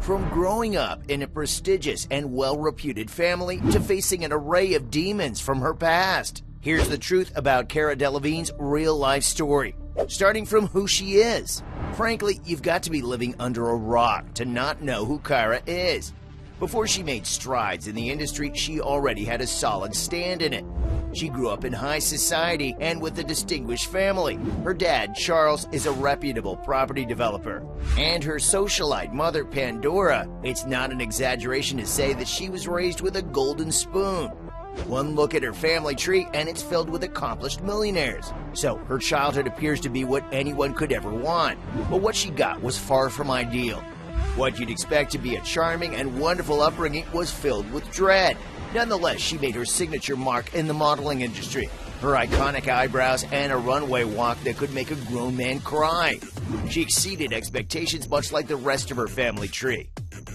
From growing up in a prestigious and well-reputed family to facing an array of demons from her past. Here's the truth about Cara Delevingne's real-life story, starting from who she is. Frankly, you've got to be living under a rock to not know who Cara is. Before she made strides in the industry, she already had a solid stand in it. She grew up in high society and with a distinguished family. Her dad, Charles, is a reputable property developer. And her socialite mother, Pandora, it's not an exaggeration to say that she was raised with a golden spoon. One look at her family tree and it's filled with accomplished millionaires. So her childhood appears to be what anyone could ever want. But what she got was far from ideal. What you'd expect to be a charming and wonderful upbringing was filled with dread. Nonetheless, she made her signature mark in the modeling industry. Her iconic eyebrows and a runway walk that could make a grown man cry. She exceeded expectations much like the rest of her family tree.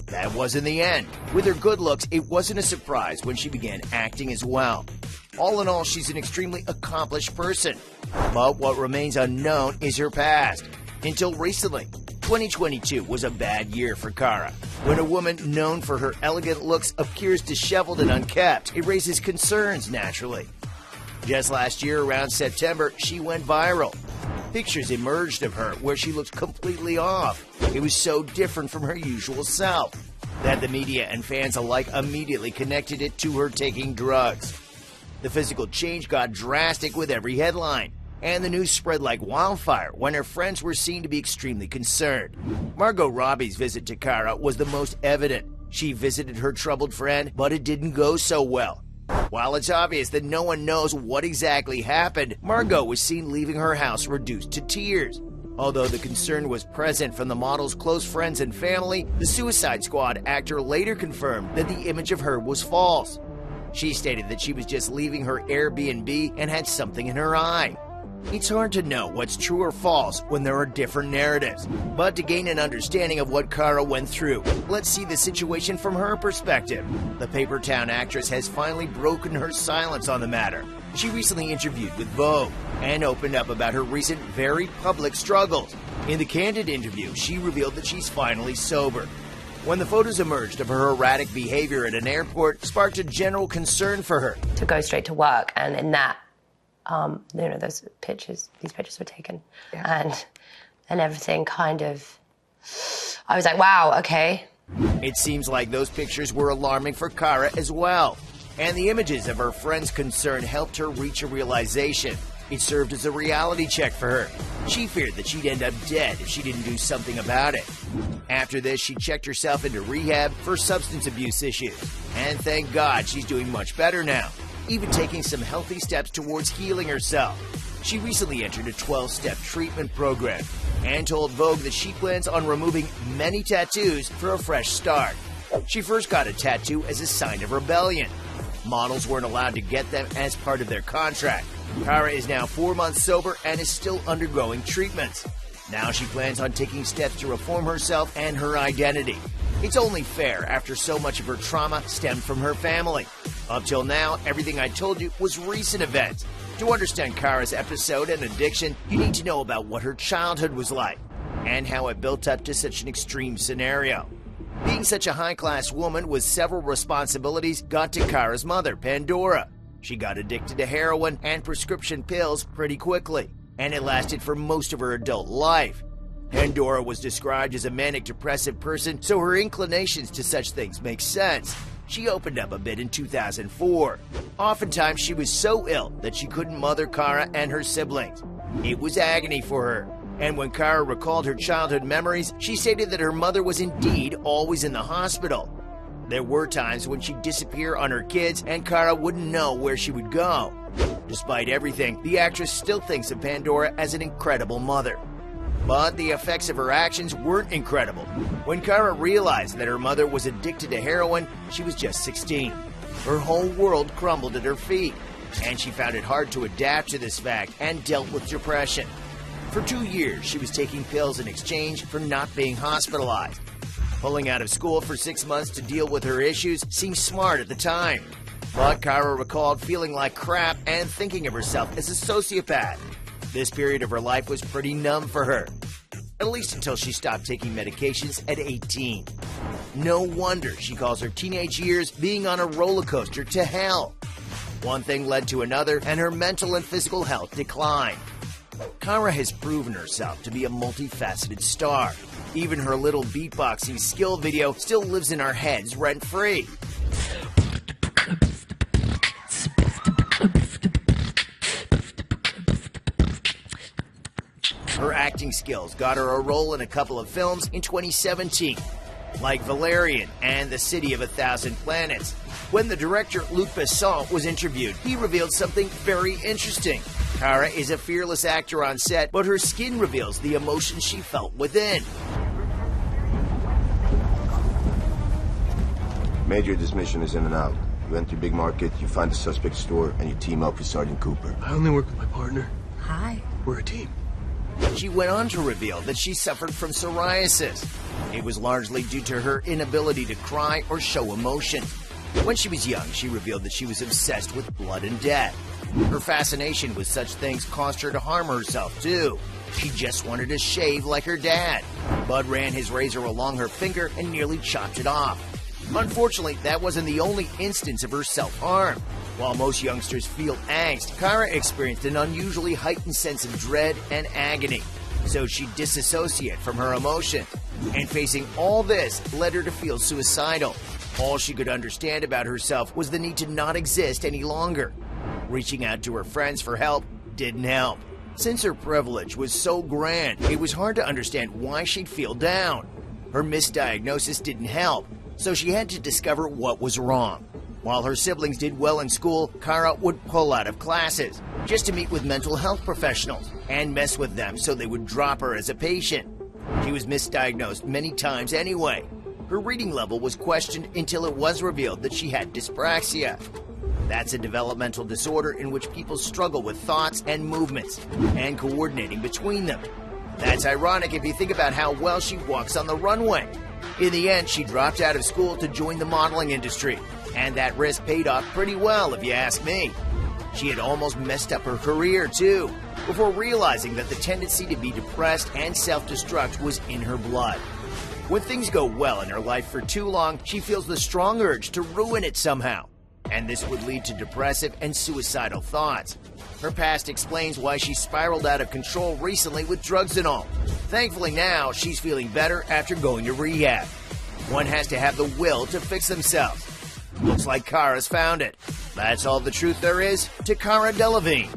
That wasn't the end. With her good looks, it wasn't a surprise when she began acting as well. All in all, she's an extremely accomplished person. But what remains unknown is her past. Until recently. 2022 was a bad year for Cara. When a woman known for her elegant looks appears disheveled and unkempt, it raises concerns naturally. Just last year, around September, she went viral. Pictures emerged of her where she looked completely off. It was so different from her usual self that the media and fans alike immediately connected it to her taking drugs. The physical change got drastic with every headline. And the news spread like wildfire when her friends were seen to be extremely concerned. Margot Robbie's visit to Cara was the most evident. She visited her troubled friend, but it didn't go so well. While it's obvious that no one knows what exactly happened, Margot was seen leaving her house reduced to tears. Although the concern was present from the model's close friends and family, the Suicide Squad actor later confirmed that the image of her was false. She stated that she was just leaving her Airbnb and had something in her eye. It's hard to know what's true or false when there are different narratives. But to gain an understanding of what Cara went through, let's see the situation from her perspective. The Paper Town actress has finally broken her silence on the matter. She recently interviewed with Vogue and opened up about her recent very public struggles. In the candid interview, she revealed that she's finally sober. When the photos emerged of her erratic behavior at an airport, sparked a general concern for her. To go straight to work, and in that, these pictures were taken, yeah. and everything kind of, I was like, wow, okay. It seems like those pictures were alarming for Cara as well, and the images of her friend's concern helped her reach a realization. It served as a reality check for her. She feared that she'd end up dead if she didn't do something about it. After this, she checked herself into rehab for substance abuse issues, and thank God she's doing much better now, even taking some healthy steps towards healing herself. She recently entered a 12-step treatment program and told Vogue that she plans on removing many tattoos for a fresh start. She first got a tattoo as a sign of rebellion. Models weren't allowed to get them as part of their contract. Cara is now 4 months sober and is still undergoing treatments. Now she plans on taking steps to reform herself and her identity. It's only fair after so much of her trauma stemmed from her family. Up till now, everything I told you was recent events. To understand Cara's episode and addiction, you need to know about what her childhood was like and how it built up to such an extreme scenario. Being such a high-class woman with several responsibilities got to Cara's mother, Pandora. She got addicted to heroin and prescription pills pretty quickly, and it lasted for most of her adult life. Pandora was described as a manic-depressive person, so her inclinations to such things make sense. She opened up a bit in 2004. Oftentimes, she was so ill that she couldn't mother Cara and her siblings. It was agony for her. And when Cara recalled her childhood memories, she stated that her mother was indeed always in the hospital. There were times when she'd disappear on her kids and Cara wouldn't know where she would go. Despite everything, the actress still thinks of Pandora as an incredible mother. But the effects of her actions weren't incredible. When Cara realized that her mother was addicted to heroin, she was just 16. Her whole world crumbled at her feet, and she found it hard to adapt to this fact and dealt with depression. For 2 years, she was taking pills in exchange for not being hospitalized. Pulling out of school for 6 months to deal with her issues seemed smart at the time. But Cara recalled feeling like crap and thinking of herself as a sociopath. This period of her life was pretty numb for her. at least until she stopped taking medications at 18. No wonder she calls her teenage years being on a roller coaster to hell. One thing led to another, and her mental and physical health declined. Cara has proven herself to be a multifaceted star. Even her little beatboxing skill video still lives in our heads rent-free. Her acting skills got her a role in a couple of films in 2017, like Valerian and The City of a Thousand Planets. When the director Luc Besson was interviewed, he revealed something very interesting. Cara is a fearless actor on set, but her skin reveals the emotions she felt within. Major, this mission is in and out. You enter a big market, you find the suspect store, and you team up with Sergeant Cooper. I only work with my partner. Hi. We're a team. She went on to reveal that she suffered from psoriasis. It was largely due to her inability to cry or show emotion. When she was young, she revealed that she was obsessed with blood and death. Her fascination with such things caused her to harm herself, too. She just wanted to shave like her dad. Bud ran his razor along her finger and nearly chopped it off. Unfortunately, that wasn't the only instance of her self-harm. While most youngsters feel angst, Cara experienced an unusually heightened sense of dread and agony. So she disassociated from her emotions. And facing all this led her to feel suicidal. All she could understand about herself was the need to not exist any longer. Reaching out to her friends for help didn't help. Since her privilege was so grand, it was hard to understand why she'd feel down. Her misdiagnosis didn't help, so she had to discover what was wrong. While her siblings did well in school, Cara would pull out of classes just to meet with mental health professionals and mess with them so they would drop her as a patient. She was misdiagnosed many times anyway. Her reading level was questioned until it was revealed that she had dyspraxia. That's a developmental disorder in which people struggle with thoughts and movements and coordinating between them. That's ironic if you think about how well she walks on the runway. In the end, she dropped out of school to join the modeling industry, and that risk paid off pretty well if you ask me. She had almost messed up her career too, before realizing that the tendency to be depressed and self-destruct was in her blood. When things go well in her life for too long, she feels the strong urge to ruin it somehow. And this would lead to depressive and suicidal thoughts. Her past explains why she spiraled out of control recently with drugs and all. Thankfully now, she's feeling better after going to rehab. One has to have the will to fix themselves. Looks like Cara's found it. That's all the truth there is to Cara Delevingne.